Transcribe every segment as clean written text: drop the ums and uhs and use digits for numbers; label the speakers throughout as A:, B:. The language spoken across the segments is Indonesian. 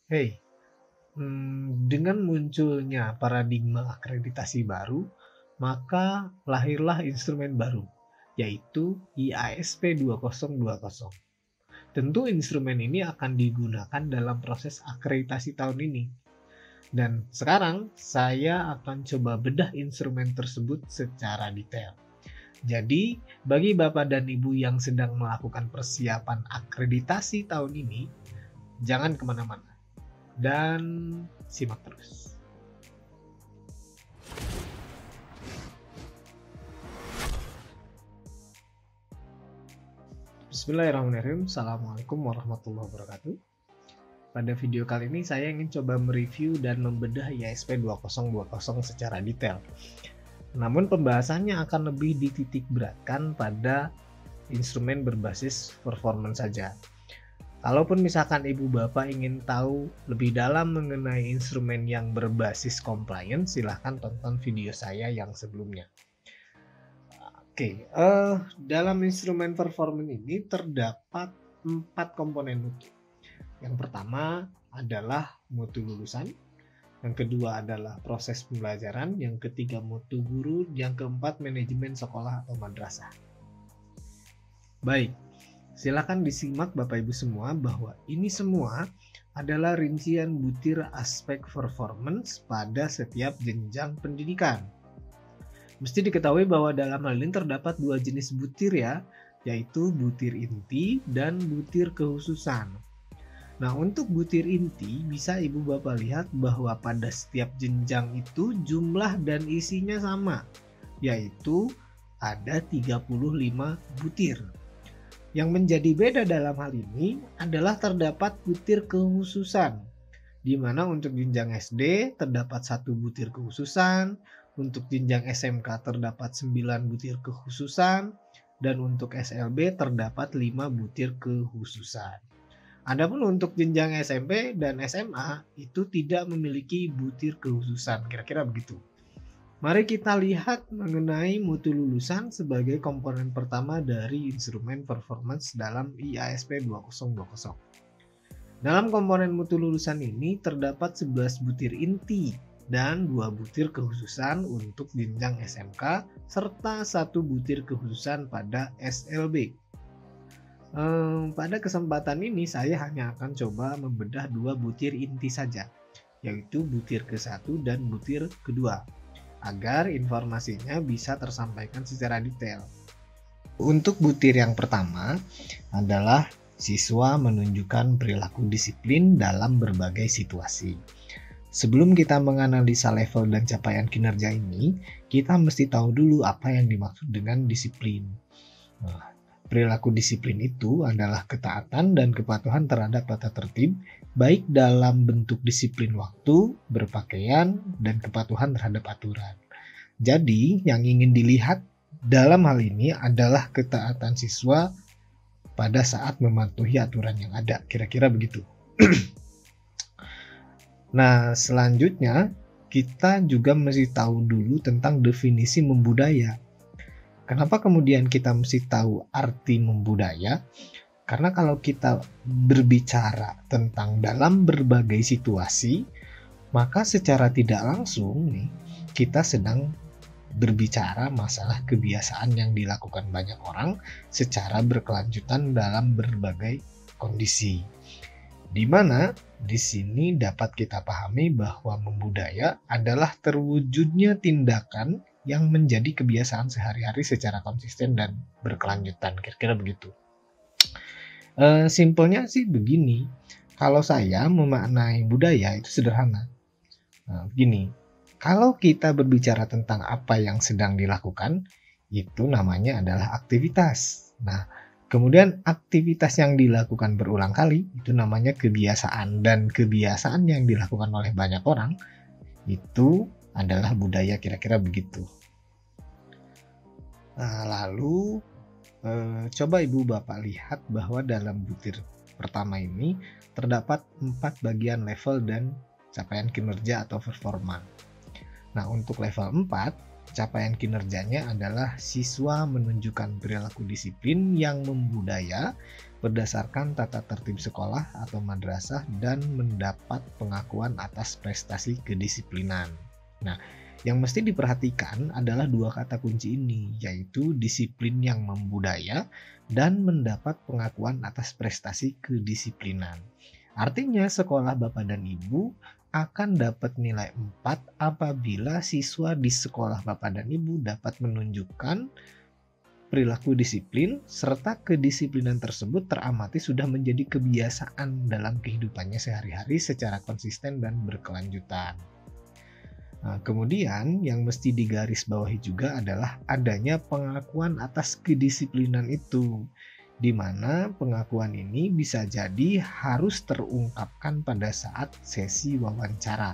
A: Hey, dengan munculnya paradigma akreditasi baru, maka lahirlah instrumen baru, yaitu IASP 2020. Tentu instrumen ini akan digunakan dalam proses akreditasi tahun ini. Dan sekarang saya akan coba bedah instrumen tersebut secara detail. Jadi, bagi Bapak dan Ibu yang sedang melakukan persiapan akreditasi tahun ini, jangan kemana-mana dan simak terus. Bismillahirrahmanirrahim. Assalamualaikum warahmatullahi wabarakatuh. Pada video kali ini saya ingin coba mereview dan membedah IASP 2020 secara detail. Namun pembahasannya akan lebih dititik beratkan pada instrumen berbasis performance saja. Kalaupun misalkan ibu bapak ingin tahu lebih dalam mengenai instrumen yang berbasis compliance, silahkan tonton video saya yang sebelumnya. Oke, dalam instrumen performance ini terdapat 4 komponen mutu. Yang pertama adalah mutu lulusan, yang kedua adalah proses pembelajaran, yang ketiga mutu guru, yang keempat manajemen sekolah atau madrasah. Baik, silakan disimak Bapak Ibu semua bahwa ini semua adalah rincian butir aspek performance pada setiap jenjang pendidikan. Mesti diketahui bahwa dalam hal ini terdapat 2 jenis butir ya, yaitu butir inti dan butir kekhususan. Nah, untuk butir inti bisa Ibu Bapak lihat bahwa pada setiap jenjang itu jumlah dan isinya sama, yaitu ada 35 butir. Yang menjadi beda dalam hal ini adalah terdapat butir kekhususan, di mana untuk jenjang SD terdapat 1 butir kekhususan, untuk jenjang SMK terdapat 9 butir kekhususan, dan untuk SLB terdapat 5 butir kekhususan. Adapun untuk jenjang SMP dan SMA itu tidak memiliki butir kekhususan, kira-kira begitu. Mari kita lihat mengenai mutu lulusan sebagai komponen pertama dari instrumen performance dalam IASP 2020. Dalam komponen mutu lulusan ini terdapat 11 butir inti dan 2 butir kekhususan untuk jenjang SMK serta 1 butir kekhususan pada SLB. Pada kesempatan ini saya hanya akan coba membedah 2 butir inti saja, yaitu butir ke-1 dan butir kedua, agar informasinya bisa tersampaikan secara detail. Untuk butir yang pertama adalah siswa menunjukkan perilaku disiplin dalam berbagai situasi. Sebelum kita menganalisa level dan capaian kinerja ini, kita mesti tahu dulu apa yang dimaksud dengan disiplin. Nah, perilaku disiplin itu adalah ketaatan dan kepatuhan terhadap tata tertib, baik dalam bentuk disiplin waktu, berpakaian, dan kepatuhan terhadap aturan. Jadi, yang ingin dilihat dalam hal ini adalah ketaatan siswa pada saat mematuhi aturan yang ada. Kira-kira begitu. Nah, selanjutnya kita juga mesti tahu dulu tentang definisi membudaya. Kenapa kemudian kita mesti tahu arti membudaya? Karena kalau kita berbicara tentang dalam berbagai situasi, maka secara tidak langsung nih, kita sedang berbicara masalah kebiasaan yang dilakukan banyak orang secara berkelanjutan dalam berbagai kondisi. Di mana di sini dapat kita pahami bahwa membudaya adalah terwujudnya tindakan yang menjadi kebiasaan sehari-hari secara konsisten dan berkelanjutan, kira-kira begitu. Simpelnya sih begini, kalau saya memaknai budaya itu sederhana. Nah, begini, kalau kita berbicara tentang apa yang sedang dilakukan, itu namanya adalah aktivitas. Nah, kemudian aktivitas yang dilakukan berulang kali itu namanya kebiasaan, dan kebiasaan yang dilakukan oleh banyak orang itu adalah budaya, kira-kira begitu. Nah, lalu coba Ibu Bapak lihat bahwa dalam butir pertama ini terdapat 4 bagian level dan capaian kinerja atau performa. Nah, untuk level 4, capaian kinerjanya adalah siswa menunjukkan perilaku disiplin yang membudaya berdasarkan tata tertib sekolah atau madrasah dan mendapat pengakuan atas prestasi kedisiplinan. Nah, yang mesti diperhatikan adalah dua kata kunci ini, yaitu disiplin yang membudaya dan mendapat pengakuan atas prestasi kedisiplinan. Artinya sekolah Bapak dan Ibu akan dapat nilai 4 apabila siswa di sekolah Bapak dan Ibu dapat menunjukkan perilaku disiplin serta kedisiplinan tersebut teramati sudah menjadi kebiasaan dalam kehidupannya sehari-hari secara konsisten dan berkelanjutan. Nah, kemudian yang mesti digarisbawahi juga adalah adanya pengakuan atas kedisiplinan itu, di mana pengakuan ini bisa jadi harus terungkapkan pada saat sesi wawancara.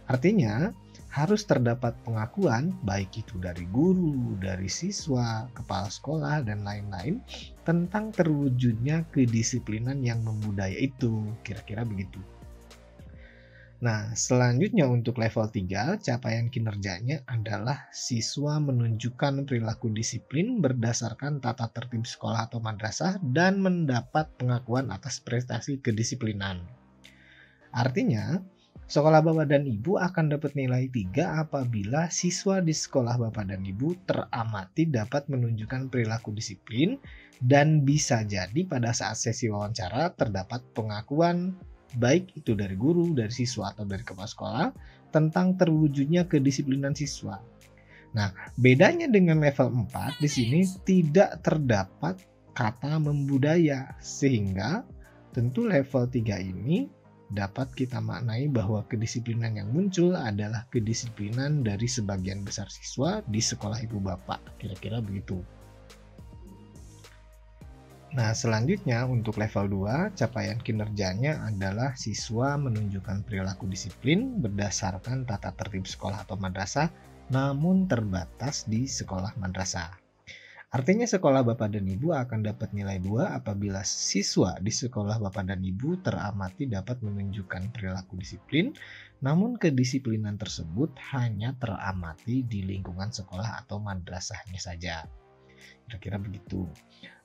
A: Artinya, harus terdapat pengakuan baik itu dari guru, dari siswa, kepala sekolah, dan lain-lain tentang terwujudnya kedisiplinan yang membudaya itu, kira-kira begitu. Nah, selanjutnya untuk level 3, capaian kinerjanya adalah siswa menunjukkan perilaku disiplin berdasarkan tata tertib sekolah atau madrasah dan mendapat pengakuan atas prestasi kedisiplinan. Artinya, sekolah Bapak dan Ibu akan dapat nilai 3 apabila siswa di sekolah Bapak dan Ibu teramati dapat menunjukkan perilaku disiplin dan bisa jadi pada saat sesi wawancara terdapat pengakuan baik itu dari guru, dari siswa, atau dari kepala sekolah tentang terwujudnya kedisiplinan siswa. Nah, bedanya dengan level 4 di sini tidak terdapat kata membudaya, sehingga tentu level 3 ini dapat kita maknai bahwa kedisiplinan yang muncul adalah kedisiplinan dari sebagian besar siswa di sekolah ibu bapak, kira-kira begitu. Nah, selanjutnya untuk level 2, capaian kinerjanya adalah siswa menunjukkan perilaku disiplin berdasarkan tata tertib sekolah atau madrasah, namun terbatas di sekolah madrasah. Artinya sekolah Bapak dan Ibu akan dapat nilai 2 apabila siswa di sekolah Bapak dan Ibu teramati dapat menunjukkan perilaku disiplin, namun kedisiplinan tersebut hanya teramati di lingkungan sekolah atau madrasahnya saja. Kira-kira begitu.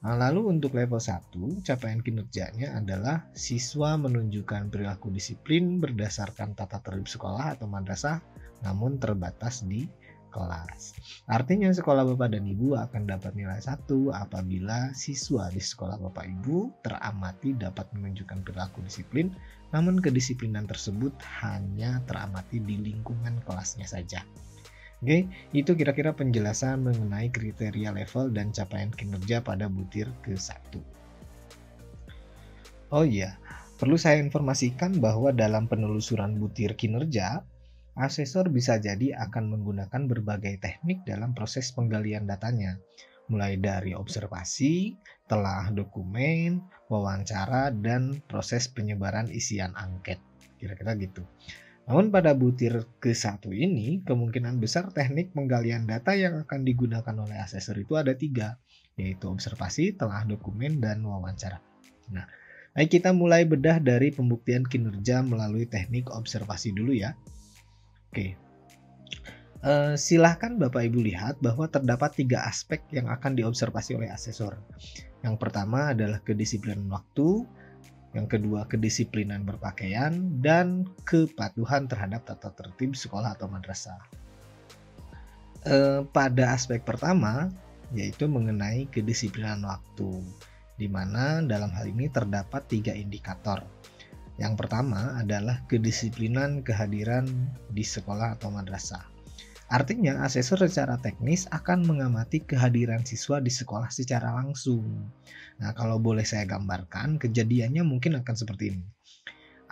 A: Nah, lalu untuk level 1, capaian kinerjanya adalah siswa menunjukkan perilaku disiplin berdasarkan tata tertib sekolah atau madrasah, namun terbatas di kelas. Artinya sekolah Bapak dan Ibu akan dapat nilai 1 apabila siswa di sekolah Bapak Ibu teramati dapat menunjukkan perilaku disiplin, namun kedisiplinan tersebut hanya teramati di lingkungan kelasnya saja. Oke, itu kira-kira penjelasan mengenai kriteria level dan capaian kinerja pada butir ke-1. Oh iya, perlu saya informasikan bahwa dalam penelusuran butir kinerja, asesor bisa jadi akan menggunakan berbagai teknik dalam proses penggalian datanya, mulai dari observasi, telah dokumen, wawancara, dan proses penyebaran isian angket. Kira-kira gitu. Namun pada butir ke-1 ini, kemungkinan besar teknik penggalian data yang akan digunakan oleh asesor itu ada 3, yaitu observasi, telah dokumen, dan wawancara. Nah, ayo kita mulai bedah dari pembuktian kinerja melalui teknik observasi dulu ya. Oke, silahkan Bapak Ibu lihat bahwa terdapat 3 aspek yang akan diobservasi oleh asesor. Yang pertama adalah kedisiplinan waktu, yang kedua kedisiplinan berpakaian, dan kepatuhan terhadap tata tertib sekolah atau madrasah. Pada aspek pertama, yaitu mengenai kedisiplinan waktu, di mana dalam hal ini terdapat 3 indikator. Yang pertama adalah kedisiplinan kehadiran di sekolah atau madrasah. Artinya, asesor secara teknis akan mengamati kehadiran siswa di sekolah secara langsung. Nah, kalau boleh saya gambarkan, kejadiannya mungkin akan seperti ini.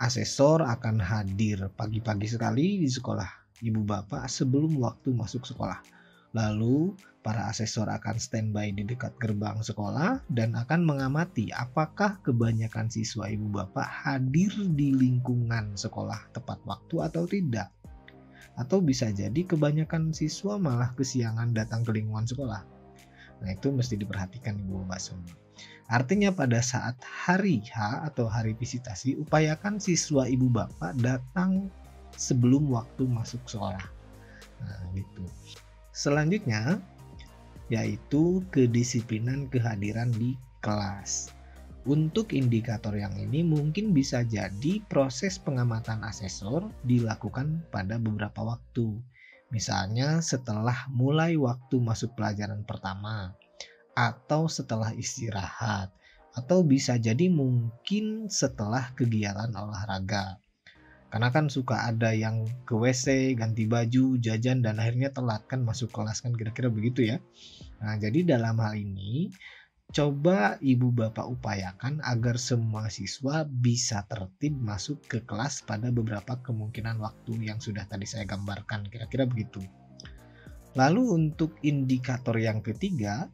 A: Asesor akan hadir pagi-pagi sekali di sekolah ibu bapak sebelum waktu masuk sekolah. Lalu, para asesor akan standby di dekat gerbang sekolah dan akan mengamati apakah kebanyakan siswa ibu bapak hadir di lingkungan sekolah tepat waktu atau tidak. Atau bisa jadi kebanyakan siswa malah kesiangan datang ke lingkungan sekolah. Nah, itu mesti diperhatikan ibu bapak semua. Artinya pada saat hari H atau hari visitasi, upayakan siswa ibu bapak datang sebelum waktu masuk sekolah. Nah, gitu. Selanjutnya yaitu kedisiplinan kehadiran di kelas. Untuk indikator yang ini mungkin bisa jadi proses pengamatan asesor dilakukan pada beberapa waktu. Misalnya setelah mulai waktu masuk pelajaran pertama, atau setelah istirahat, atau bisa jadi mungkin setelah kegiatan olahraga. Karena kan suka ada yang ke WC, ganti baju, jajan, dan akhirnya telat kan masuk kelas kan kira-kira begitu ya. Nah, jadi dalam hal ini coba ibu bapak upayakan agar semua siswa bisa tertib masuk ke kelas pada beberapa kemungkinan waktu yang sudah tadi saya gambarkan, kira-kira begitu. Lalu untuk indikator yang ketiga,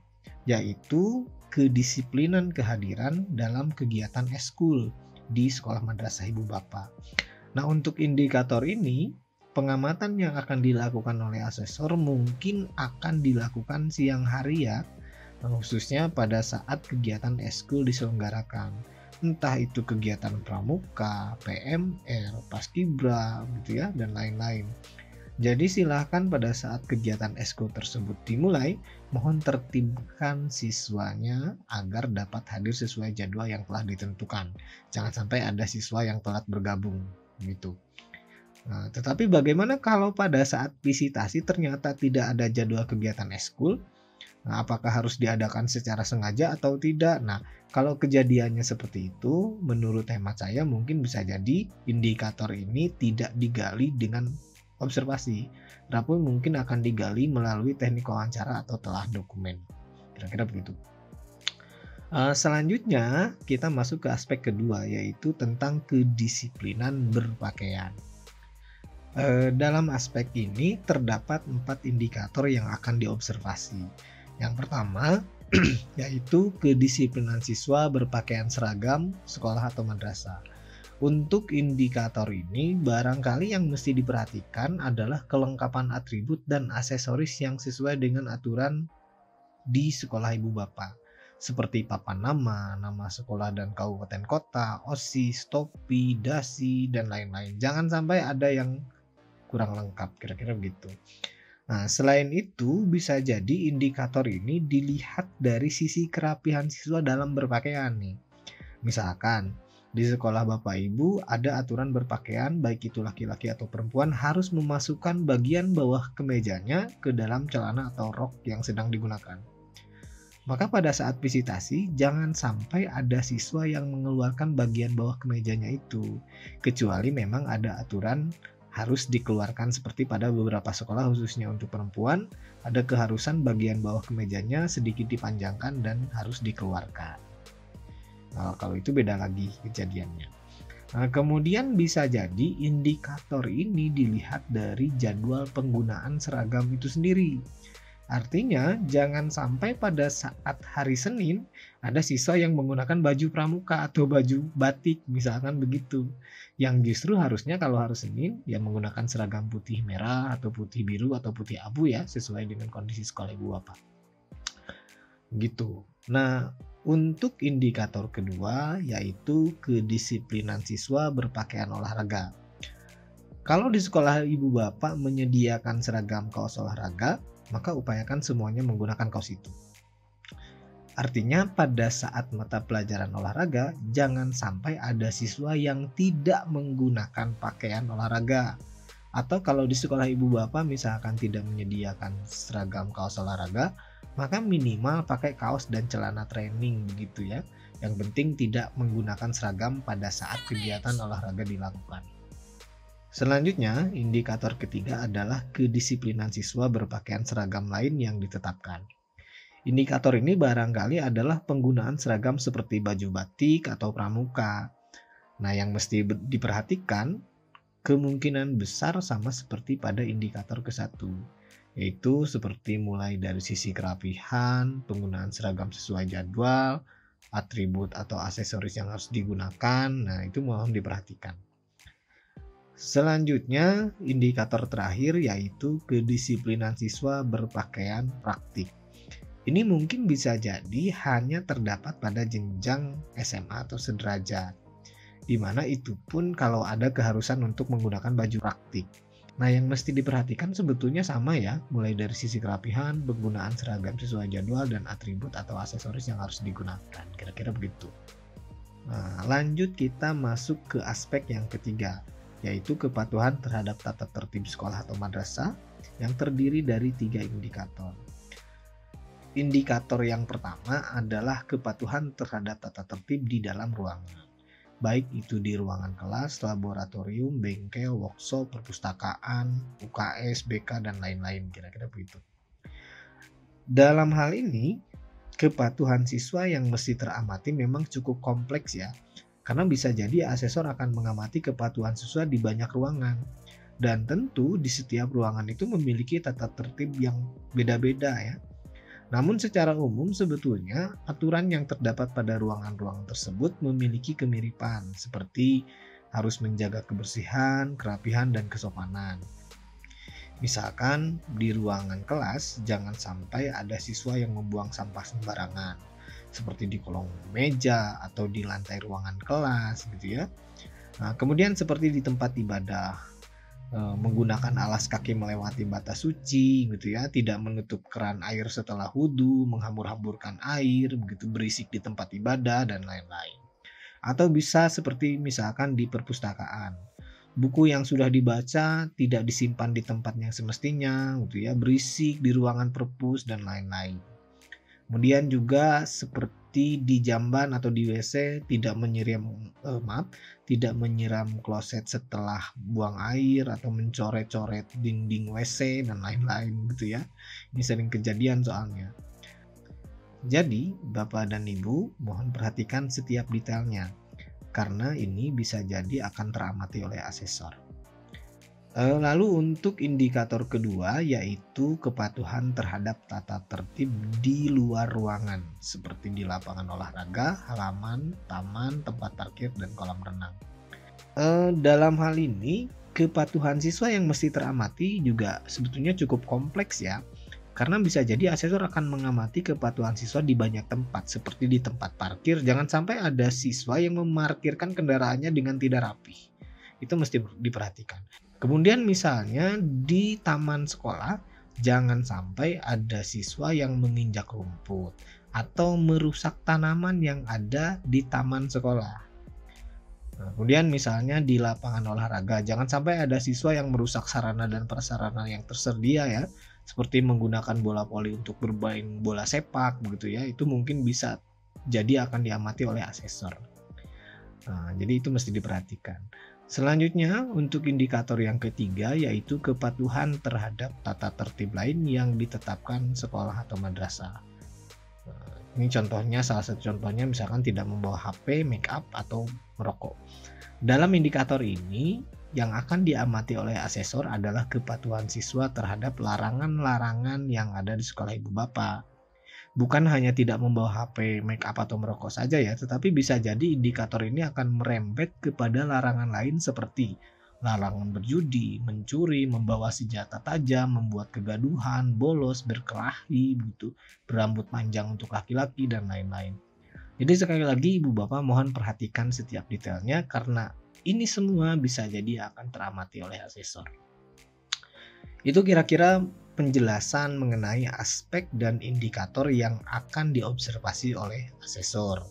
A: yaitu kedisiplinan kehadiran dalam kegiatan eskul di sekolah madrasah ibu bapak. Nah, untuk indikator ini, pengamatan yang akan dilakukan oleh asesor mungkin akan dilakukan siang hari ya, khususnya pada saat kegiatan eskul diselenggarakan. Entah itu kegiatan pramuka, PMR, paskibra, gitu ya, dan lain-lain. Jadi silahkan pada saat kegiatan eskul tersebut dimulai, mohon tertibkan siswanya agar dapat hadir sesuai jadwal yang telah ditentukan. Jangan sampai ada siswa yang telat bergabung, gitu. Nah, tetapi bagaimana kalau pada saat visitasi ternyata tidak ada jadwal kegiatan eskul? Nah, apakah harus diadakan secara sengaja atau tidak? Nah, kalau kejadiannya seperti itu, menurut hemat saya mungkin bisa jadi indikator ini tidak digali dengan observasi, namun mungkin akan digali melalui teknik wawancara atau telah dokumen. Kira-kira begitu. Selanjutnya kita masuk ke aspek kedua, yaitu tentang kedisiplinan berpakaian. Dalam aspek ini terdapat 4 indikator yang akan diobservasi. Yang pertama yaitu kedisiplinan siswa berpakaian seragam sekolah atau madrasah. Untuk indikator ini barangkali yang mesti diperhatikan adalah kelengkapan atribut dan aksesoris yang sesuai dengan aturan di sekolah ibu bapak, seperti papan nama sekolah dan kabupaten kota, OSIS, topi, dasi, dan lain-lain. Jangan sampai ada yang kurang lengkap, kira-kira begitu. Nah, selain itu bisa jadi indikator ini dilihat dari sisi kerapihan siswa dalam berpakaian nih. Misalkan di sekolah Bapak Ibu ada aturan berpakaian baik itu laki-laki atau perempuan harus memasukkan bagian bawah kemejanya ke dalam celana atau rok yang sedang digunakan. Maka pada saat visitasi jangan sampai ada siswa yang mengeluarkan bagian bawah kemejanya itu, kecuali memang ada aturan harus dikeluarkan seperti pada beberapa sekolah khususnya untuk perempuan ada keharusan bagian bawah kemejanya sedikit dipanjangkan dan harus dikeluarkan. Nah, kalau itu beda lagi kejadiannya. Nah, kemudian bisa jadi indikator ini dilihat dari jadwal penggunaan seragam itu sendiri. Artinya jangan sampai pada saat hari Senin ada siswa yang menggunakan baju pramuka atau baju batik misalkan begitu. Yang justru harusnya kalau hari Senin ya menggunakan seragam putih merah atau putih biru atau putih abu ya sesuai dengan kondisi sekolah ibu bapak. Gitu. Nah, untuk indikator kedua yaitu kedisiplinan siswa berpakaian olahraga. Kalau di sekolah ibu bapak menyediakan seragam kaos olahraga, maka upayakan semuanya menggunakan kaos itu. Artinya pada saat mata pelajaran olahraga, jangan sampai ada siswa yang tidak menggunakan pakaian olahraga. Atau kalau di sekolah ibu bapak misalkan tidak menyediakan seragam kaos olahraga, maka minimal pakai kaos dan celana training begitu ya. Yang penting tidak menggunakan seragam pada saat kegiatan olahraga dilakukan. Selanjutnya, indikator ketiga adalah kedisiplinan siswa berpakaian seragam lain yang ditetapkan. Indikator ini barangkali adalah penggunaan seragam seperti baju batik atau pramuka. Nah, yang mesti diperhatikan kemungkinan besar sama seperti pada indikator ke-1, yaitu seperti mulai dari sisi kerapihan, penggunaan seragam sesuai jadwal, atribut atau aksesoris yang harus digunakan. Nah, itu mohon diperhatikan. Selanjutnya, indikator terakhir yaitu kedisiplinan siswa berpakaian praktik. Ini mungkin bisa jadi hanya terdapat pada jenjang SMA atau sederajat, di mana itu pun kalau ada keharusan untuk menggunakan baju praktik. Nah, yang mesti diperhatikan sebetulnya sama ya, mulai dari sisi kerapihan, penggunaan seragam sesuai jadwal, dan atribut atau aksesoris yang harus digunakan. Kira-kira begitu. Nah, lanjut kita masuk ke aspek yang ketiga, yaitu kepatuhan terhadap tata tertib sekolah atau madrasah yang terdiri dari 3 indikator. Indikator yang pertama adalah kepatuhan terhadap tata tertib di dalam ruangan, baik itu di ruangan kelas, laboratorium, bengkel, workshop, perpustakaan, UKS, BK, dan lain-lain, kira-kira begitu. Dalam hal ini, kepatuhan siswa yang mesti teramati memang cukup kompleks ya, karena bisa jadi asesor akan mengamati kepatuhan siswa di banyak ruangan. Dan tentu di setiap ruangan itu memiliki tata tertib yang beda-beda ya. Namun secara umum sebetulnya aturan yang terdapat pada ruangan-ruangan tersebut memiliki kemiripan, seperti harus menjaga kebersihan, kerapihan, dan kesopanan. Misalkan di ruangan kelas jangan sampai ada siswa yang membuang sampah sembarangan, seperti di kolong meja atau di lantai ruangan kelas gitu ya. Nah, kemudian seperti di tempat ibadah, menggunakan alas kaki melewati batas suci gitu ya, tidak menutup keran air setelah wudhu, menghambur-hamburkan air, begitu berisik di tempat ibadah dan lain-lain. Atau bisa seperti misalkan di perpustakaan, buku yang sudah dibaca tidak disimpan di tempat yang semestinya gitu ya, berisik di ruangan perpus dan lain-lain. Kemudian juga seperti di jamban atau di WC tidak menyiram kloset setelah buang air atau mencoret-coret dinding WC dan lain-lain gitu ya. Ini sering kejadian soalnya. Jadi, Bapak dan Ibu mohon perhatikan setiap detailnya karena ini bisa jadi akan teramati oleh asesor. Lalu untuk indikator kedua yaitu kepatuhan terhadap tata tertib di luar ruangan seperti di lapangan olahraga, halaman, taman, tempat parkir, dan kolam renang. Dalam hal ini kepatuhan siswa yang mesti teramati juga sebetulnya cukup kompleks ya, karena bisa jadi asesor akan mengamati kepatuhan siswa di banyak tempat seperti di tempat parkir. Jangan sampai ada siswa yang memarkirkan kendaraannya dengan tidak rapi, itu mesti diperhatikan. Kemudian misalnya di taman sekolah, jangan sampai ada siswa yang menginjak rumput atau merusak tanaman yang ada di taman sekolah. Nah, kemudian misalnya di lapangan olahraga, jangan sampai ada siswa yang merusak sarana dan prasarana yang tersedia ya, seperti menggunakan bola voli untuk bermain bola sepak begitu ya, itu mungkin bisa jadi akan diamati oleh asesor. Nah, jadi itu mesti diperhatikan. Selanjutnya untuk indikator yang ketiga yaitu kepatuhan terhadap tata tertib lain yang ditetapkan sekolah atau madrasah. Ini contohnya, salah satu contohnya misalkan tidak membawa HP, make up, atau merokok. Dalam indikator ini yang akan diamati oleh asesor adalah kepatuhan siswa terhadap larangan-larangan yang ada di sekolah ibu bapak. Bukan hanya tidak membawa HP, make up, atau merokok saja ya, tetapi bisa jadi indikator ini akan merembet kepada larangan lain seperti larangan berjudi, mencuri, membawa senjata tajam, membuat kegaduhan, bolos, berkelahi, begitu, berambut panjang untuk laki-laki, dan lain-lain. Jadi sekali lagi Ibu Bapak mohon perhatikan setiap detailnya karena ini semua bisa jadi akan teramati oleh asesor. Itu kira-kira penjelasan mengenai aspek dan indikator yang akan diobservasi oleh asesor.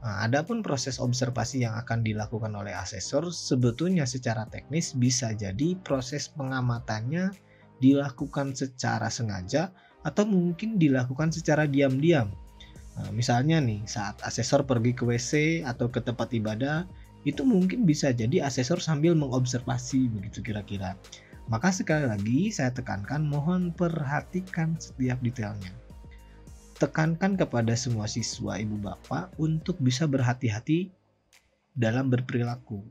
A: Nah, adapun proses observasi yang akan dilakukan oleh asesor sebetulnya secara teknis bisa jadi proses pengamatannya dilakukan secara sengaja atau mungkin dilakukan secara diam-diam. Nah, misalnya nih saat asesor pergi ke WC atau ke tempat ibadah, itu mungkin bisa jadi asesor sambil mengobservasi begitu kira-kira. Maka sekali lagi saya tekankan mohon perhatikan setiap detailnya. Tekankan kepada semua siswa ibu bapak untuk bisa berhati-hati dalam berperilaku,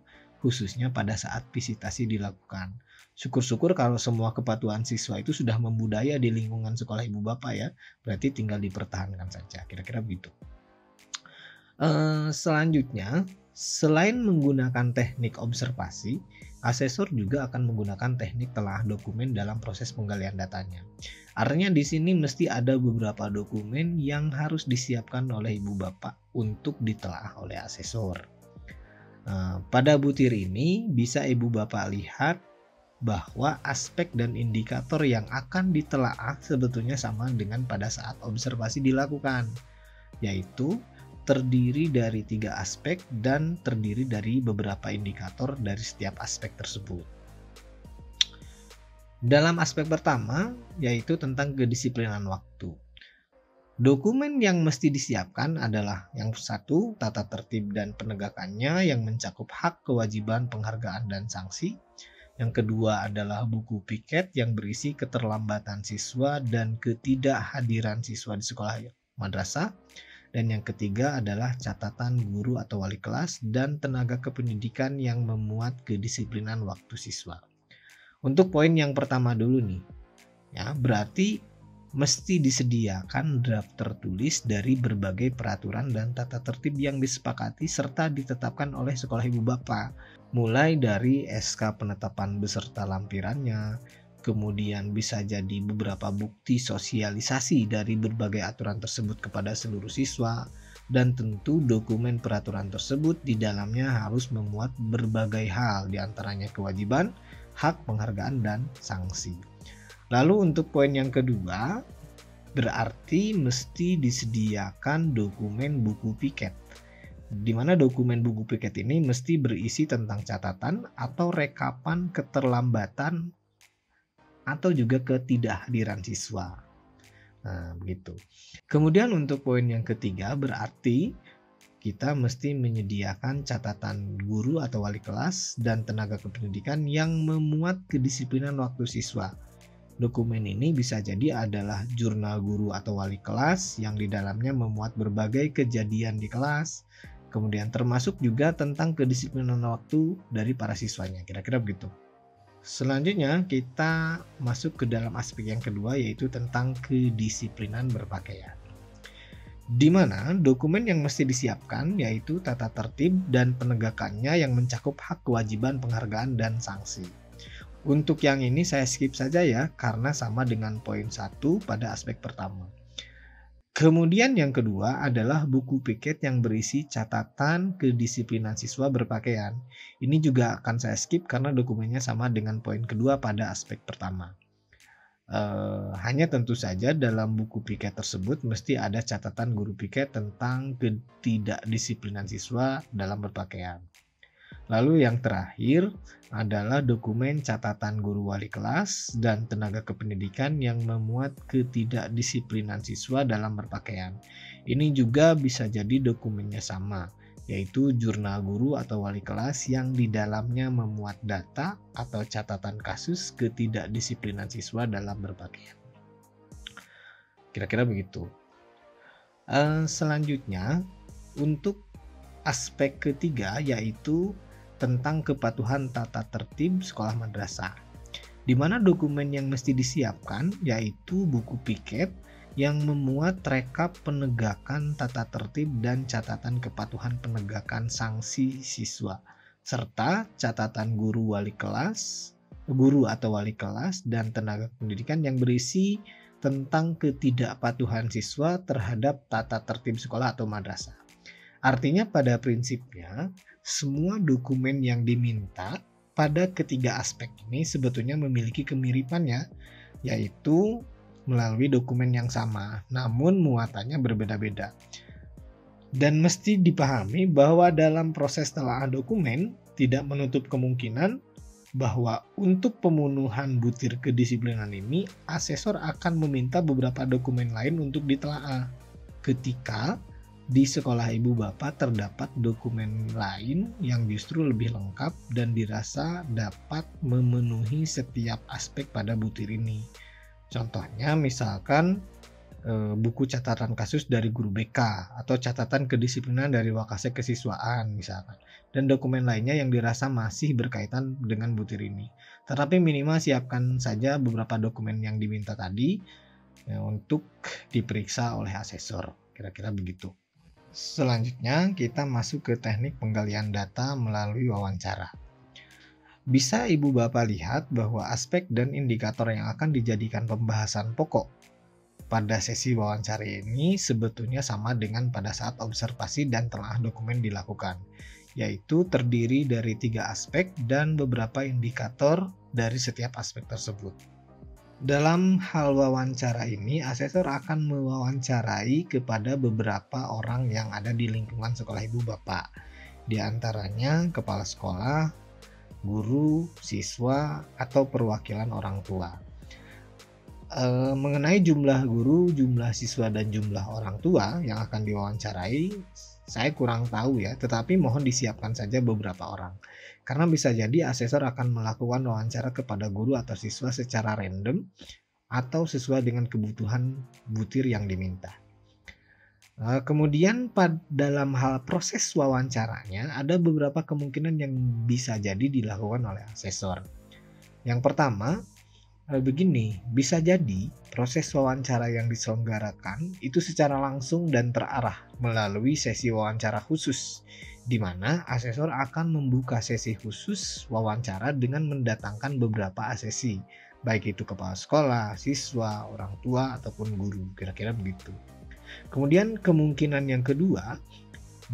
A: khususnya pada saat visitasi dilakukan. Syukur-syukur kalau semua kepatuhan siswa itu sudah membudaya di lingkungan sekolah ibu bapak ya, berarti tinggal dipertahankan saja, kira-kira begitu. Selanjutnya, selain menggunakan teknik observasi, asesor juga akan menggunakan teknik telah dokumen dalam proses penggalian datanya. Artinya di sini mesti ada beberapa dokumen yang harus disiapkan oleh ibu bapak untuk ditelaah oleh asesor. Pada butir ini bisa ibu bapak lihat bahwa aspek dan indikator yang akan ditelaah sebetulnya sama dengan pada saat observasi dilakukan, yaitu terdiri dari 3 aspek dan terdiri dari beberapa indikator dari setiap aspek tersebut. Dalam aspek pertama, yaitu tentang kedisiplinan waktu. Dokumen yang mesti disiapkan adalah yang satu, tata tertib dan penegakannya yang mencakup hak, kewajiban, penghargaan, dan sanksi. Yang kedua adalah buku piket yang berisi keterlambatan siswa dan ketidakhadiran siswa di sekolah madrasah. Dan yang ketiga adalah catatan guru atau wali kelas dan tenaga kependidikan yang memuat kedisiplinan waktu siswa. Untuk poin yang pertama dulu nih, ya berarti mesti disediakan draft tertulis dari berbagai peraturan dan tata tertib yang disepakati serta ditetapkan oleh sekolah ibu bapak, mulai dari SK penetapan beserta lampirannya, kemudian bisa jadi beberapa bukti sosialisasi dari berbagai aturan tersebut kepada seluruh siswa, dan tentu dokumen peraturan tersebut di dalamnya harus memuat berbagai hal, diantaranya kewajiban, hak, penghargaan, dan sanksi. Lalu untuk poin yang kedua, berarti mesti disediakan dokumen buku piket, di mana dokumen buku piket ini mesti berisi tentang catatan atau rekapan keterlambatan atau juga ketidakhadiran siswa. Nah, begitu. Kemudian untuk poin yang ketiga, berarti kita mesti menyediakan catatan guru atau wali kelas dan tenaga kependidikan yang memuat kedisiplinan waktu siswa. Dokumen ini bisa jadi adalah jurnal guru atau wali kelas yang di dalamnya memuat berbagai kejadian di kelas, kemudian termasuk juga tentang kedisiplinan waktu dari para siswanya, kira-kira begitu. Selanjutnya kita masuk ke dalam aspek yang kedua, yaitu tentang kedisiplinan berpakaian. Di mana dokumen yang mesti disiapkan yaitu tata tertib dan penegakannya yang mencakup hak, kewajiban, penghargaan, dan sanksi. Untuk yang ini saya skip saja ya, karena sama dengan poin 1 pada aspek pertama. Kemudian yang kedua adalah buku piket yang berisi catatan kedisiplinan siswa berpakaian. Ini juga akan saya skip karena dokumennya sama dengan poin kedua pada aspek pertama. Hanya tentu saja dalam buku piket tersebut mesti ada catatan guru piket tentang ketidakdisiplinan siswa dalam berpakaian. Lalu yang terakhir adalah dokumen catatan guru wali kelas dan tenaga kependidikan yang memuat ketidakdisiplinan siswa dalam berpakaian. Ini juga bisa jadi dokumennya sama, yaitu jurnal guru atau wali kelas yang di dalamnya memuat data atau catatan kasus ketidakdisiplinan siswa dalam berpakaian. Kira-kira begitu. Selanjutnya, untuk aspek ketiga yaitu tentang kepatuhan tata tertib sekolah madrasah, di mana dokumen yang mesti disiapkan yaitu buku piket yang memuat rekap penegakan tata tertib dan catatan kepatuhan penegakan sanksi siswa, serta catatan guru atau wali kelas dan tenaga pendidikan yang berisi tentang ketidakpatuhan siswa terhadap tata tertib sekolah atau madrasah. Artinya pada prinsipnya semua dokumen yang diminta pada ketiga aspek ini sebetulnya memiliki kemiripannya, yaitu melalui dokumen yang sama, namun muatannya berbeda-beda. Dan mesti dipahami bahwa dalam proses telaah dokumen tidak menutup kemungkinan bahwa untuk pemenuhan butir kedisiplinan ini, asesor akan meminta beberapa dokumen lain untuk ditelaah. Ketika di sekolah ibu bapak terdapat dokumen lain yang justru lebih lengkap dan dirasa dapat memenuhi setiap aspek pada butir ini. Contohnya misalkan buku catatan kasus dari guru BK atau catatan kedisiplinan dari Wakasek Kesiswaan misalkan, dan dokumen lainnya yang dirasa masih berkaitan dengan butir ini. Tetapi minimal siapkan saja beberapa dokumen yang diminta tadi untuk diperiksa oleh asesor, kira-kira begitu. Selanjutnya kita masuk ke teknik penggalian data melalui wawancara. Bisa ibu bapak lihat bahwa aspek dan indikator yang akan dijadikan pembahasan pokok pada sesi wawancara ini sebetulnya sama dengan pada saat observasi dan telaah dokumen dilakukan, yaitu terdiri dari 3 aspek dan beberapa indikator dari setiap aspek tersebut. Dalam hal wawancara ini, asesor akan mewawancarai kepada beberapa orang yang ada di lingkungan sekolah ibu bapak. Di antaranya kepala sekolah, guru, siswa, atau perwakilan orang tua. Mengenai jumlah guru, jumlah siswa, dan jumlah orang tua yang akan diwawancarai, saya kurang tahu ya, tetapi mohon disiapkan saja beberapa orang. Karena bisa jadi asesor akan melakukan wawancara kepada guru atau siswa secara random atau sesuai dengan kebutuhan butir yang diminta. Kemudian dalam hal proses wawancaranya, ada beberapa kemungkinan yang bisa jadi dilakukan oleh asesor. Yang pertama, begini, bisa jadi proses wawancara yang diselenggarakan itu secara langsung dan terarah melalui sesi wawancara khusus, di mana asesor akan membuka sesi khusus wawancara dengan mendatangkan beberapa asesi, baik itu kepala sekolah, siswa, orang tua, ataupun guru, kira-kira begitu. Kemudian kemungkinan yang kedua,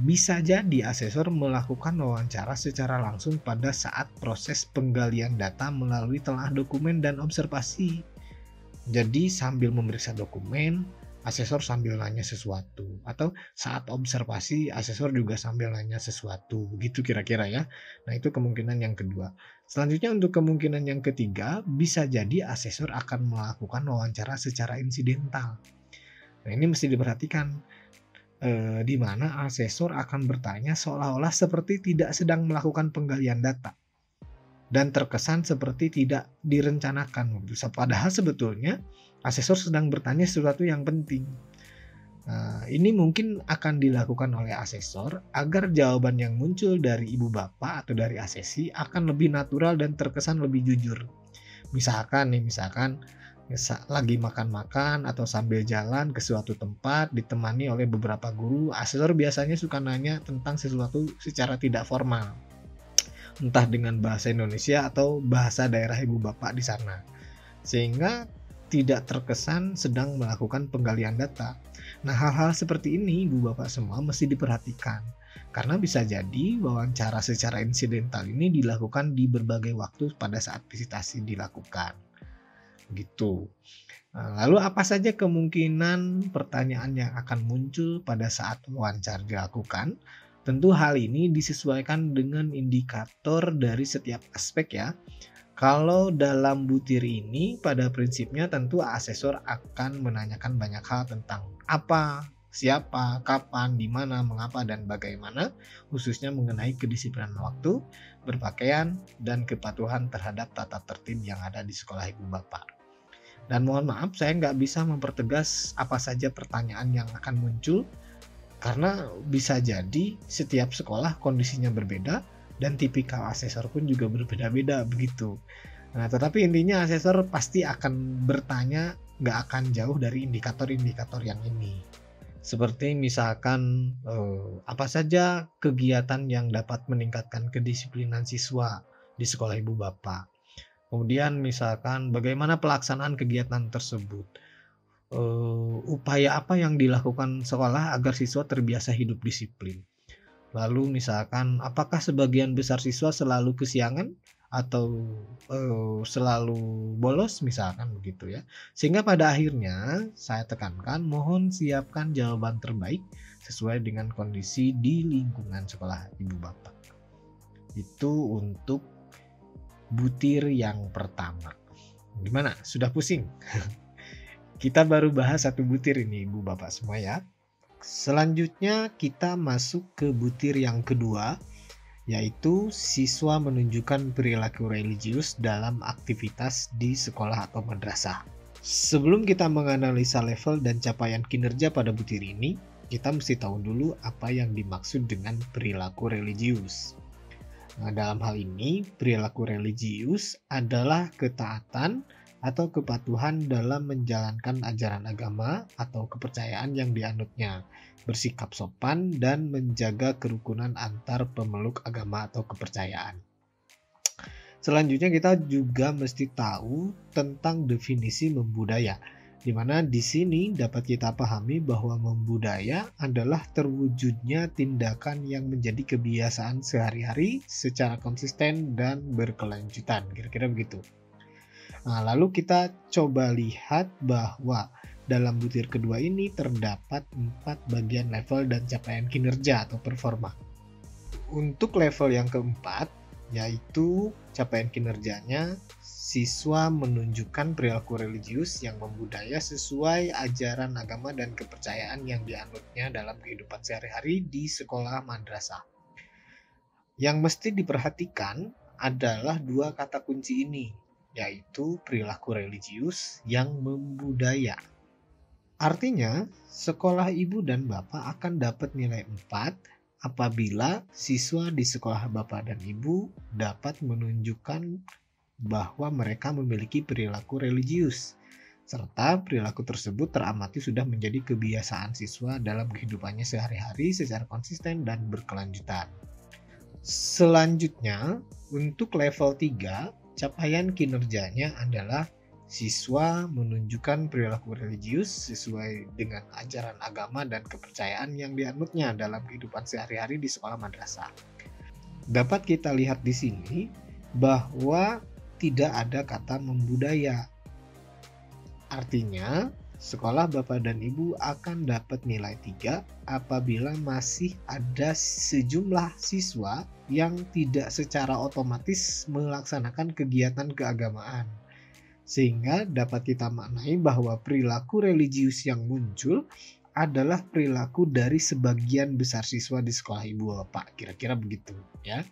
A: bisa jadi asesor melakukan wawancara secara langsung pada saat proses penggalian data melalui telah dokumen dan observasi. Jadi sambil memeriksa dokumen, asesor sambil nanya sesuatu. Atau saat observasi, asesor juga sambil nanya sesuatu. Begitu kira-kira ya. Nah itu kemungkinan yang kedua. Selanjutnya untuk kemungkinan yang ketiga, bisa jadi asesor akan melakukan wawancara secara insidental. Nah ini mesti diperhatikan. Di mana asesor akan bertanya seolah-olah seperti tidak sedang melakukan penggalian data dan terkesan seperti tidak direncanakan. Padahal sebetulnya asesor sedang bertanya sesuatu yang penting. Ini mungkin akan dilakukan oleh asesor agar jawaban yang muncul dari ibu bapak atau dari asesi akan lebih natural dan terkesan lebih jujur. Misalkan lagi makan-makan atau sambil jalan ke suatu tempat ditemani oleh beberapa guru, asesor biasanya suka nanya tentang sesuatu secara tidak formal, entah dengan bahasa Indonesia atau bahasa daerah ibu bapak di sana, sehingga tidak terkesan sedang melakukan penggalian data. Nah, hal-hal seperti ini ibu bapak semua mesti diperhatikan, karena bisa jadi wawancara secara insidental ini dilakukan di berbagai waktu pada saat visitasi dilakukan. Gitu. Lalu apa saja kemungkinan pertanyaan yang akan muncul pada saat wawancara dilakukan? Tentu hal ini disesuaikan dengan indikator dari setiap aspek ya. Kalau dalam butir ini pada prinsipnya tentu asesor akan menanyakan banyak hal tentang apa, siapa, kapan, di mana, mengapa, dan bagaimana, khususnya mengenai kedisiplinan waktu, berpakaian, dan kepatuhan terhadap tata tertib yang ada di sekolah ibu bapak. Dan mohon maaf, saya nggak bisa mempertegas apa saja pertanyaan yang akan muncul, karena bisa jadi setiap sekolah kondisinya berbeda, dan tipikal asesor pun juga berbeda-beda begitu. Nah, tetapi intinya asesor pasti akan bertanya nggak akan jauh dari indikator-indikator yang ini. Seperti misalkan apa saja kegiatan yang dapat meningkatkan kedisiplinan siswa di sekolah ibu bapak. Kemudian misalkan bagaimana pelaksanaan kegiatan tersebut, upaya apa yang dilakukan sekolah agar siswa terbiasa hidup disiplin. Lalu misalkan apakah sebagian besar siswa selalu kesiangan atau selalu bolos misalkan begitu ya. Sehingga pada akhirnya saya tekankan mohon siapkan jawaban terbaik sesuai dengan kondisi di lingkungan sekolah ibu bapak. Itu untuk butir yang pertama. Gimana? Sudah pusing? Kita baru bahas satu butir ini ibu bapak semua ya. Selanjutnya kita masuk ke butir yang kedua, yaitu siswa menunjukkan perilaku religius dalam aktivitas di sekolah atau madrasah. Sebelum kita menganalisa level dan capaian kinerja pada butir ini, kita mesti tahu dulu apa yang dimaksud dengan perilaku religius. Nah, dalam hal ini, perilaku religius adalah ketaatan atau kepatuhan dalam menjalankan ajaran agama atau kepercayaan yang dianutnya, bersikap sopan, dan menjaga kerukunan antar pemeluk agama atau kepercayaan. Selanjutnya kita juga mesti tahu tentang definisi membudaya, di mana di sini dapat kita pahami bahwa membudaya adalah terwujudnya tindakan yang menjadi kebiasaan sehari-hari secara konsisten dan berkelanjutan, kira-kira begitu. Nah, lalu kita coba lihat bahwa dalam butir kedua ini terdapat 4 bagian level dan capaian kinerja atau performa. Untuk level yang keempat, yaitu capaian kinerjanya, siswa menunjukkan perilaku religius yang membudaya sesuai ajaran agama dan kepercayaan yang dianutnya dalam kehidupan sehari-hari di sekolah madrasah. Yang mesti diperhatikan adalah 2 kata kunci ini, yaitu perilaku religius yang membudaya. Artinya, sekolah ibu dan bapak akan dapat nilai 4 apabila siswa di sekolah bapak dan ibu dapat menunjukkan bahwa mereka memiliki perilaku religius, serta perilaku tersebut teramati sudah menjadi kebiasaan siswa dalam kehidupannya sehari-hari secara konsisten dan berkelanjutan. Selanjutnya, untuk level 3, capaian kinerjanya adalah siswa menunjukkan perilaku religius sesuai dengan ajaran agama dan kepercayaan yang dianutnya dalam kehidupan sehari-hari di sekolah madrasah. Dapat kita lihat di sini bahwa tidak ada kata membudaya. Artinya, sekolah bapak dan ibu akan dapat nilai 3 apabila masih ada sejumlah siswa yang tidak secara otomatis melaksanakan kegiatan keagamaan. Sehingga dapat kita maknai bahwa perilaku religius yang muncul adalah perilaku dari sebagian besar siswa di sekolah ibu bapak. Kira-kira begitu ya.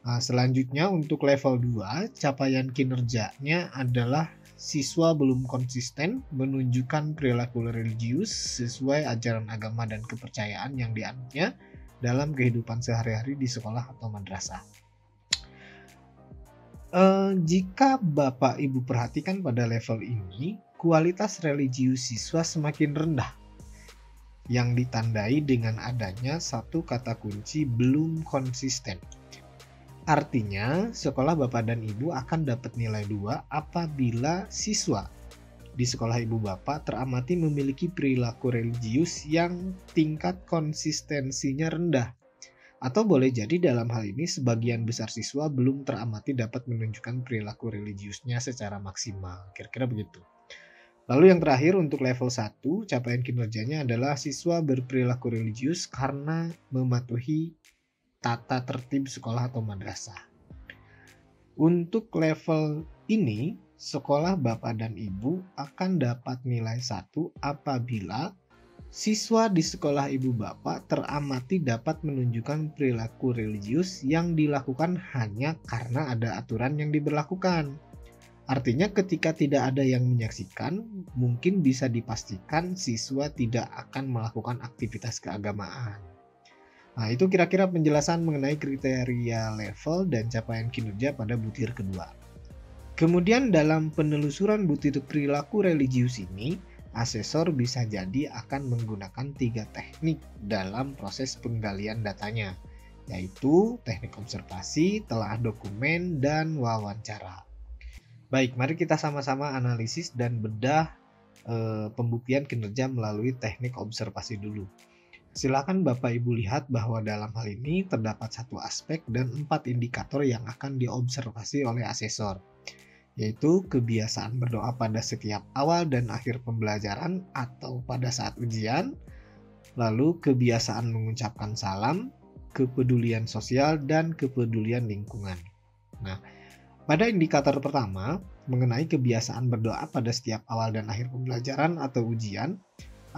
A: Nah, selanjutnya untuk level 2, capaian kinerjanya adalah siswa belum konsisten menunjukkan perilaku religius sesuai ajaran agama dan kepercayaan yang dianutnya dalam kehidupan sehari-hari di sekolah atau madrasah. Jika Bapak Ibu perhatikan pada level ini, kualitas religius siswa semakin rendah, yang ditandai dengan adanya satu kata kunci belum konsisten. Artinya, sekolah Bapak dan Ibu akan dapat nilai 2 apabila siswa di sekolah Ibu Bapak teramati memiliki perilaku religius yang tingkat konsistensinya rendah. Atau boleh jadi dalam hal ini sebagian besar siswa belum teramati dapat menunjukkan perilaku religiusnya secara maksimal. Kira-kira begitu. Lalu yang terakhir untuk level 1, capaian kinerjanya adalah siswa berperilaku religius karena mematuhi tata tertib sekolah atau madrasah. Untuk level ini, sekolah Bapak dan Ibu akan dapat nilai 1 apabila siswa di sekolah ibu bapak teramati dapat menunjukkan perilaku religius yang dilakukan hanya karena ada aturan yang diberlakukan. Artinya ketika tidak ada yang menyaksikan, mungkin bisa dipastikan siswa tidak akan melakukan aktivitas keagamaan. Nah, itu kira-kira penjelasan mengenai kriteria level dan capaian kinerja pada butir kedua. Kemudian dalam penelusuran butir perilaku religius ini, asesor bisa jadi akan menggunakan 3 teknik dalam proses penggalian datanya, yaitu teknik observasi, telah dokumen, dan wawancara. Baik, mari kita sama-sama analisis dan bedah pembuktian kinerja melalui teknik observasi dulu. Silakan Bapak Ibu lihat bahwa dalam hal ini terdapat 1 aspek dan 4 indikator yang akan diobservasi oleh asesor, yaitu kebiasaan berdoa pada setiap awal dan akhir pembelajaran atau pada saat ujian, lalu kebiasaan mengucapkan salam, kepedulian sosial, dan kepedulian lingkungan. Nah, pada indikator pertama, mengenai kebiasaan berdoa pada setiap awal dan akhir pembelajaran atau ujian,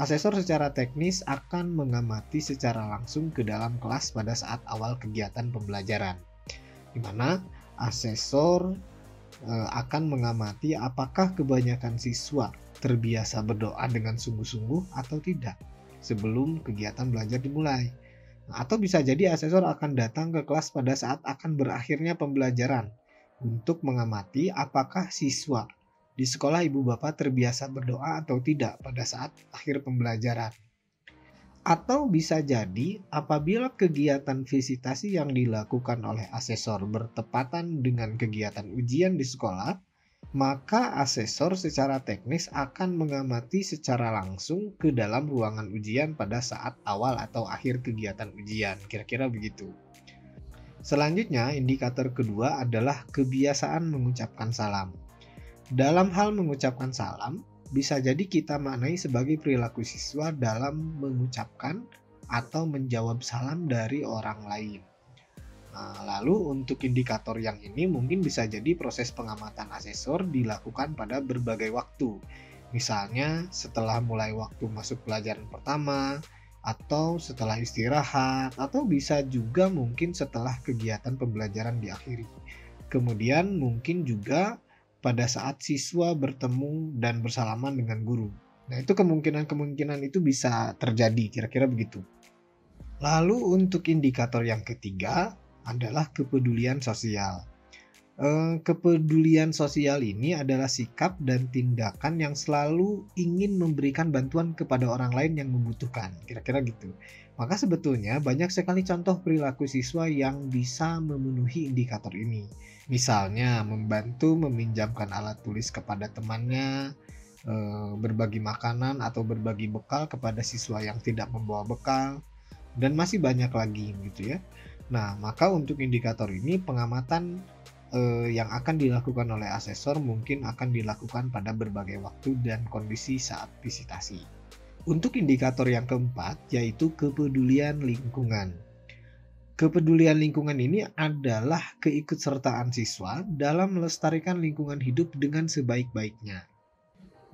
A: asesor secara teknis akan mengamati secara langsung ke dalam kelas pada saat awal kegiatan pembelajaran, di mana asesor akan mengamati apakah kebanyakan siswa terbiasa berdoa dengan sungguh-sungguh atau tidak sebelum kegiatan belajar dimulai. Atau bisa jadi asesor akan datang ke kelas pada saat akan berakhirnya pembelajaran untuk mengamati apakah siswa di sekolah ibu bapak terbiasa berdoa atau tidak pada saat akhir pembelajaran. Atau bisa jadi apabila kegiatan visitasi yang dilakukan oleh asesor bertepatan dengan kegiatan ujian di sekolah, maka asesor secara teknis akan mengamati secara langsung ke dalam ruangan ujian pada saat awal atau akhir kegiatan ujian. Kira-kira begitu. Selanjutnya, indikator kedua adalah kebiasaan mengucapkan salam. Dalam hal mengucapkan salam, bisa jadi kita maknai sebagai perilaku siswa dalam mengucapkan atau menjawab salam dari orang lain. Nah, lalu untuk indikator yang ini mungkin bisa jadi proses pengamatan asesor dilakukan pada berbagai waktu. Misalnya setelah mulai waktu masuk pelajaran pertama, atau setelah istirahat, atau bisa juga mungkin setelah kegiatan pembelajaran diakhiri. Kemudian mungkin juga pada saat siswa bertemu dan bersalaman dengan guru. Nah, itu kemungkinan-kemungkinan itu bisa terjadi, kira-kira begitu. Lalu untuk indikator yang ketiga adalah kepedulian sosial. Kepedulian sosial ini adalah sikap dan tindakan yang selalu ingin memberikan bantuan kepada orang lain yang membutuhkan, kira-kira gitu. Maka sebetulnya banyak sekali contoh perilaku siswa yang bisa memenuhi indikator ini. Misalnya membantu meminjamkan alat tulis kepada temannya, berbagi makanan atau berbagi bekal kepada siswa yang tidak membawa bekal, dan masih banyak lagi gitu ya. Nah, maka untuk indikator ini pengamatan yang akan dilakukan oleh asesor mungkin akan dilakukan pada berbagai waktu dan kondisi saat visitasi. Untuk indikator yang keempat yaitu kepedulian lingkungan. Kepedulian lingkungan ini adalah keikutsertaan siswa dalam melestarikan lingkungan hidup dengan sebaik-baiknya.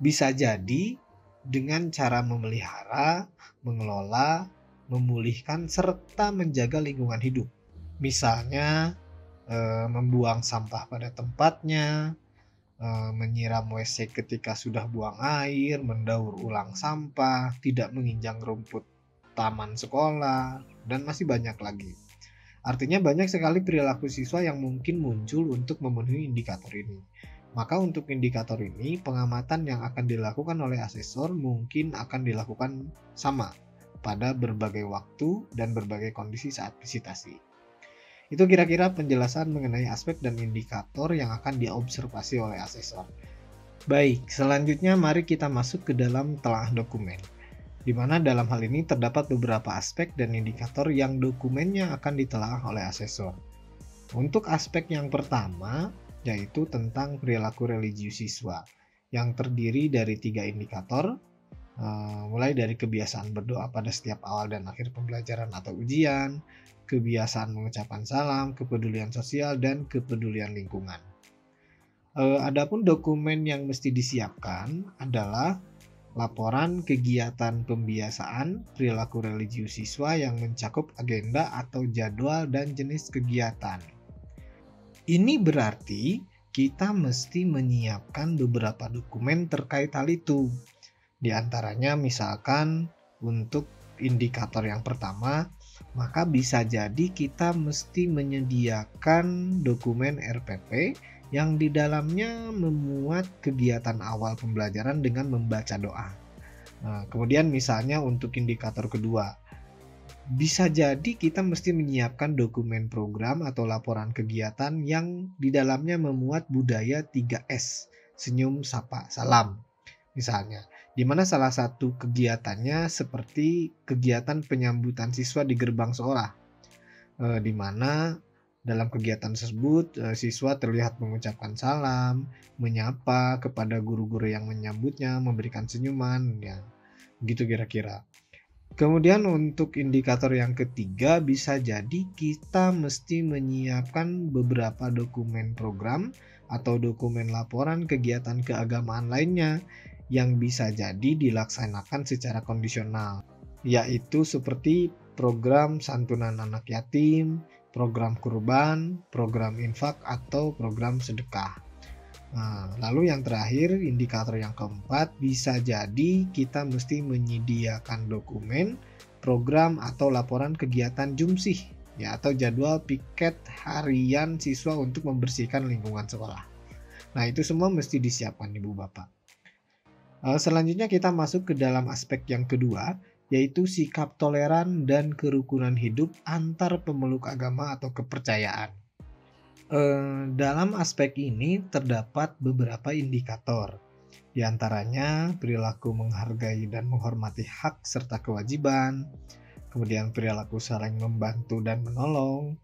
A: Bisa jadi dengan cara memelihara, mengelola, memulihkan, serta menjaga lingkungan hidup. Misalnya membuang sampah pada tempatnya, menyiram WC ketika sudah buang air, mendaur ulang sampah, tidak menginjak rumput taman sekolah, dan masih banyak lagi. Artinya banyak sekali perilaku siswa yang mungkin muncul untuk memenuhi indikator ini. Maka untuk indikator ini, pengamatan yang akan dilakukan oleh asesor mungkin akan dilakukan sama pada berbagai waktu dan berbagai kondisi saat visitasi. Itu kira-kira penjelasan mengenai aspek dan indikator yang akan diobservasi oleh asesor. Baik, selanjutnya mari kita masuk ke dalam telah dokumen, di mana dalam hal ini terdapat beberapa aspek dan indikator yang dokumennya akan ditelaah oleh asesor. Untuk aspek yang pertama, yaitu tentang perilaku religius siswa, yang terdiri dari 3 indikator, mulai dari kebiasaan berdoa pada setiap awal dan akhir pembelajaran atau ujian, kebiasaan mengucapkan salam, kepedulian sosial, dan kepedulian lingkungan. Adapun dokumen yang mesti disiapkan adalah laporan kegiatan pembiasaan perilaku religius siswa yang mencakup agenda atau jadwal dan jenis kegiatan. Ini berarti kita mesti menyiapkan beberapa dokumen terkait hal itu. Di antaranya misalkan untuk indikator yang pertama, maka bisa jadi kita mesti menyediakan dokumen RPP yang di dalamnya memuat kegiatan awal pembelajaran dengan membaca doa. Nah, kemudian misalnya untuk indikator kedua, bisa jadi kita mesti menyiapkan dokumen program atau laporan kegiatan yang di dalamnya memuat budaya 3S, senyum, sapa, salam. Misalnya, di mana salah satu kegiatannya seperti kegiatan penyambutan siswa di gerbang sekolah, di mana dalam kegiatan tersebut siswa terlihat mengucapkan salam, menyapa kepada guru-guru yang menyambutnya, memberikan senyuman, ya, gitu kira-kira. Kemudian untuk indikator yang ketiga, bisa jadi kita mesti menyiapkan beberapa dokumen program atau dokumen laporan kegiatan keagamaan lainnya yang bisa jadi dilaksanakan secara kondisional, yaitu seperti program santunan anak yatim, program kurban, program infak, atau program sedekah. Nah, lalu yang terakhir, indikator yang keempat, bisa jadi kita mesti menyediakan dokumen, program, atau laporan kegiatan jumsih, ya, atau jadwal piket harian siswa untuk membersihkan lingkungan sekolah. Nah, itu semua mesti disiapkan Ibu Bapak. Selanjutnya kita masuk ke dalam aspek yang kedua, yaitu sikap toleran dan kerukunan hidup antar pemeluk agama atau kepercayaan. Dalam aspek ini terdapat beberapa indikator, di antaranya perilaku menghargai dan menghormati hak serta kewajiban, kemudian perilaku saling membantu dan menolong,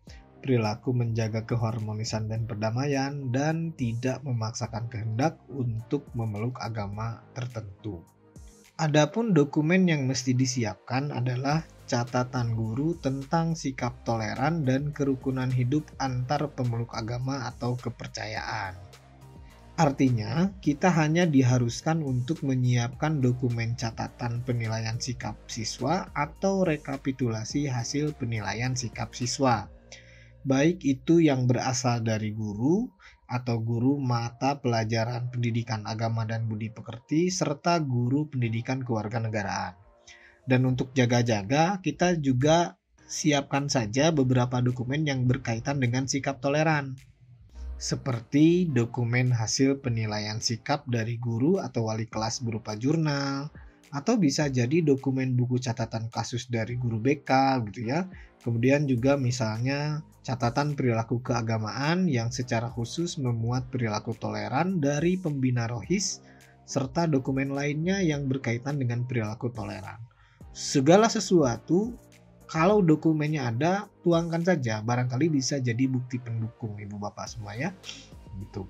A: perilaku menjaga keharmonisan dan perdamaian, dan tidak memaksakan kehendak untuk memeluk agama tertentu. Adapun dokumen yang mesti disiapkan adalah catatan guru tentang sikap toleran dan kerukunan hidup antar pemeluk agama atau kepercayaan. Artinya, kita hanya diharuskan untuk menyiapkan dokumen catatan penilaian sikap siswa atau rekapitulasi hasil penilaian sikap siswa, baik itu yang berasal dari guru atau guru mata pelajaran pendidikan agama dan budi pekerti, serta guru pendidikan kewarganegaraan. Dan untuk jaga-jaga, kita juga siapkan saja beberapa dokumen yang berkaitan dengan sikap toleran, seperti dokumen hasil penilaian sikap dari guru atau wali kelas berupa jurnal, atau bisa jadi dokumen buku catatan kasus dari guru BK gitu ya. Kemudian juga misalnya catatan perilaku keagamaan yang secara khusus memuat perilaku toleran dari pembina rohis, serta dokumen lainnya yang berkaitan dengan perilaku toleran. Segala sesuatu, kalau dokumennya ada, tuangkan saja, barangkali bisa jadi bukti pendukung Ibu Bapak semua ya. Gitu.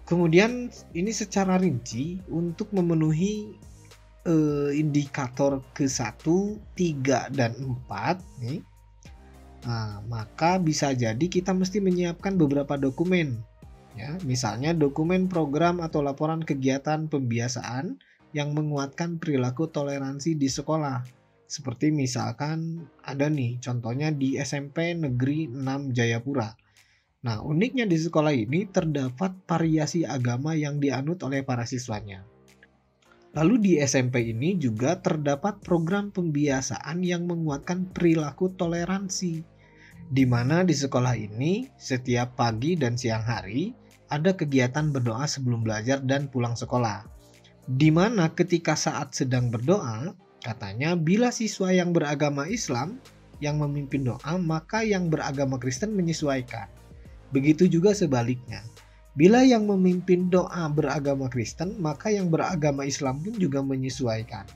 A: Kemudian ini secara rinci untuk memenuhi indikator ke-1, 3, dan 4 nih. Nah, maka bisa jadi kita mesti menyiapkan beberapa dokumen. Ya, misalnya dokumen program atau laporan kegiatan pembiasaan yang menguatkan perilaku toleransi di sekolah. Seperti misalkan ada nih contohnya di SMP Negeri 6 Jayapura. Nah, uniknya di sekolah ini terdapat variasi agama yang dianut oleh para siswanya. Lalu di SMP ini juga terdapat program pembiasaan yang menguatkan perilaku toleransi, di mana di sekolah ini setiap pagi dan siang hari ada kegiatan berdoa sebelum belajar dan pulang sekolah. Di mana ketika saat sedang berdoa, katanya bila siswa yang beragama Islam yang memimpin doa, maka yang beragama Kristen menyesuaikan. Begitu juga sebaliknya. Bila yang memimpin doa beragama Kristen, maka yang beragama Islam pun juga menyesuaikan.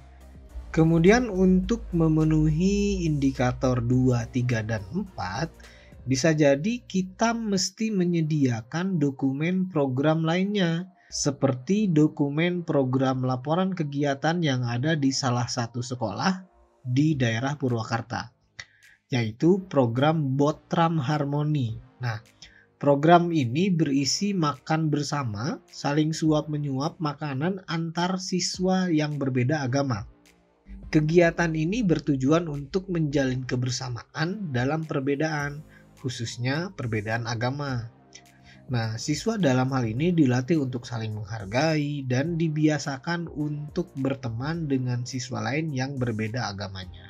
A: Kemudian untuk memenuhi indikator 2, 3, dan 4, bisa jadi kita mesti menyediakan dokumen program lainnya, seperti dokumen program laporan kegiatan yang ada di salah satu sekolah di daerah Purwakarta, yaitu program Botram Harmoni. Nah, program ini berisi makan bersama, saling suap-menyuap makanan antar siswa yang berbeda agama. Kegiatan ini bertujuan untuk menjalin kebersamaan dalam perbedaan, khususnya perbedaan agama. Nah, siswa dalam hal ini dilatih untuk saling menghargai dan dibiasakan untuk berteman dengan siswa lain yang berbeda agamanya.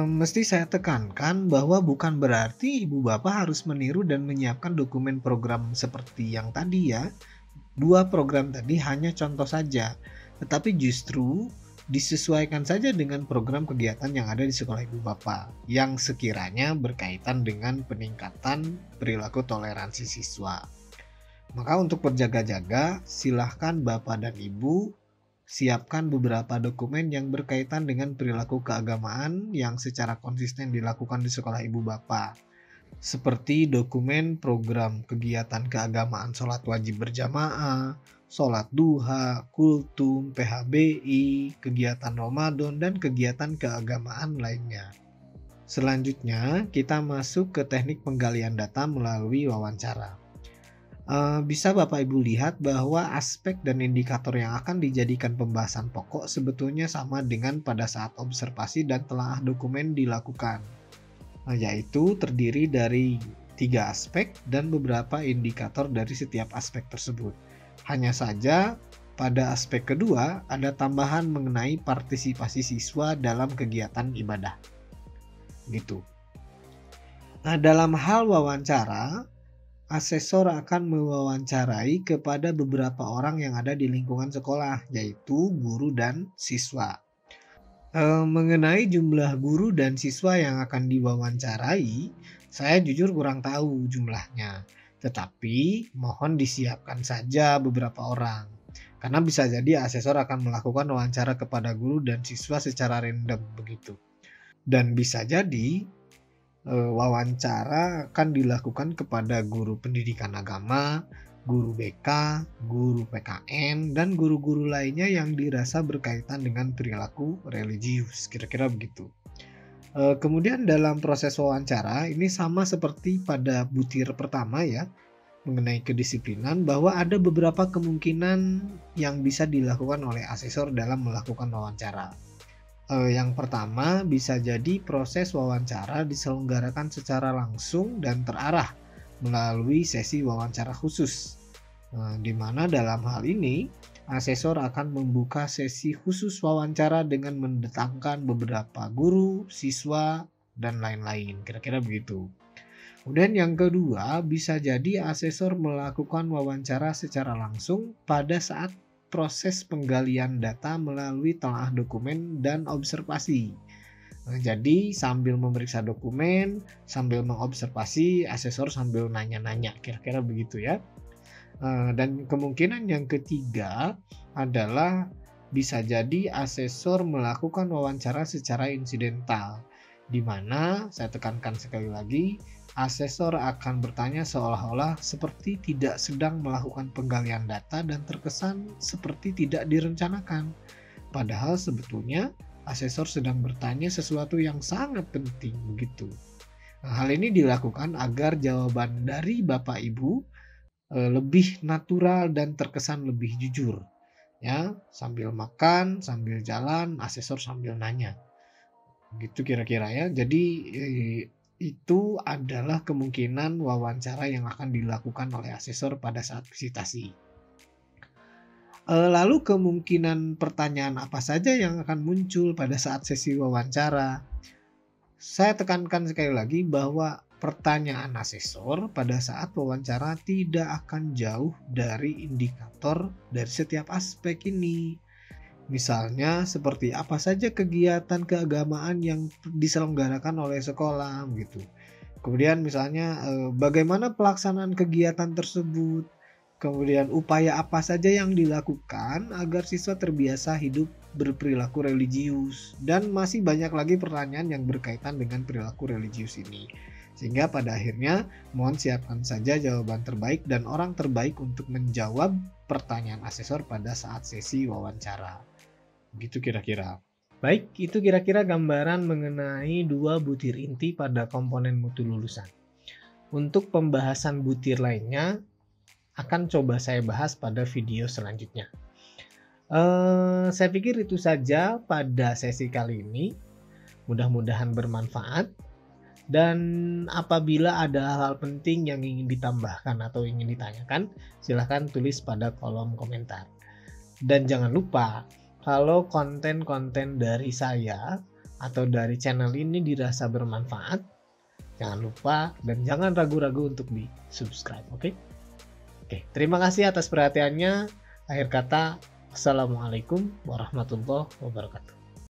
A: Mesti saya tekankan bahwa bukan berarti ibu bapak harus meniru dan menyiapkan dokumen program seperti yang tadi ya. Dua program tadi hanya contoh saja, tetapi justru disesuaikan saja dengan program kegiatan yang ada di sekolah ibu bapak yang sekiranya berkaitan dengan peningkatan perilaku toleransi siswa. Maka untuk berjaga-jaga, silahkan bapak dan ibu siapkan beberapa dokumen yang berkaitan dengan perilaku keagamaan yang secara konsisten dilakukan di sekolah ibu bapak. Seperti dokumen program kegiatan keagamaan sholat wajib berjamaah, sholat duha, kultum, PHBI, kegiatan Ramadan, dan kegiatan keagamaan lainnya. Selanjutnya, kita masuk ke teknik penggalian data melalui wawancara. Bisa Bapak Ibu lihat bahwa aspek dan indikator yang akan dijadikan pembahasan pokok sebetulnya sama dengan pada saat observasi dan telaah dokumen dilakukan, yaitu terdiri dari 3 aspek dan beberapa indikator dari setiap aspek tersebut. Hanya saja pada aspek kedua ada tambahan mengenai partisipasi siswa dalam kegiatan ibadah. Gitu. Nah, dalam hal wawancara, asesor akan mewawancarai kepada beberapa orang yang ada di lingkungan sekolah, yaitu guru dan siswa. Mengenai jumlah guru dan siswa yang akan diwawancarai, saya jujur kurang tahu jumlahnya. Tetapi mohon disiapkan saja beberapa orang. Karena bisa jadi asesor akan melakukan wawancara kepada guru dan siswa secara random begitu. Dan bisa jadi wawancara akan dilakukan kepada guru pendidikan agama, guru BK, guru PKN, dan guru-guru lainnya yang dirasa berkaitan dengan perilaku religius, kira-kira begitu. Kemudian dalam proses wawancara ini sama seperti pada butir pertama ya, mengenai kedisiplinan, bahwa ada beberapa kemungkinan yang bisa dilakukan oleh asesor dalam melakukan wawancara. Yang pertama, bisa jadi proses wawancara diselenggarakan secara langsung dan terarah melalui sesi wawancara khusus. Di mana dalam hal ini, asesor akan membuka sesi khusus wawancara dengan mendatangkan beberapa guru, siswa, dan lain-lain. Kira-kira begitu. Kemudian yang kedua, bisa jadi asesor melakukan wawancara secara langsung pada saat proses penggalian data melalui telah dokumen dan observasi. Jadi sambil memeriksa dokumen, sambil mengobservasi, asesor sambil nanya-nanya, kira-kira begitu ya. Dan kemungkinan yang ketiga adalah bisa jadi asesor melakukan wawancara secara insidental, di mana saya tekankan sekali lagi, asesor akan bertanya seolah-olah seperti tidak sedang melakukan penggalian data dan terkesan seperti tidak direncanakan. Padahal sebetulnya asesor sedang bertanya sesuatu yang sangat penting begitu. Hal ini dilakukan agar jawaban dari Bapak Ibu lebih natural dan terkesan lebih jujur. Ya, sambil makan, sambil jalan, asesor sambil nanya. Gitu kira-kira ya. Jadi itu adalah kemungkinan wawancara yang akan dilakukan oleh asesor pada saat visitasi. Lalu kemungkinan pertanyaan apa saja yang akan muncul pada saat sesi wawancara? Saya tekankan sekali lagi bahwa pertanyaan asesor pada saat wawancara tidak akan jauh dari indikator dari setiap aspek ini. Misalnya seperti apa saja kegiatan keagamaan yang diselenggarakan oleh sekolah gitu. Kemudian misalnya bagaimana pelaksanaan kegiatan tersebut. Kemudian upaya apa saja yang dilakukan agar siswa terbiasa hidup berperilaku religius. Dan masih banyak lagi pertanyaan yang berkaitan dengan perilaku religius ini. Sehingga pada akhirnya mohon siapkan saja jawaban terbaik dan orang terbaik untuk menjawab pertanyaan asesor pada saat sesi wawancara. Begitu kira-kira. Baik, itu kira-kira gambaran mengenai 2 butir inti pada komponen mutu lulusan. Untuk pembahasan butir lainnya akan coba saya bahas pada video selanjutnya. Saya pikir itu saja pada sesi kali ini. Mudah-mudahan bermanfaat. Dan apabila ada hal penting yang ingin ditambahkan atau ingin ditanyakan, silahkan tulis pada kolom komentar. Dan jangan lupa, kalau konten-konten dari saya atau dari channel ini dirasa bermanfaat, jangan lupa dan jangan ragu-ragu untuk di subscribe, oke? Oke, terima kasih atas perhatiannya. Akhir kata, Assalamualaikum warahmatullahi wabarakatuh.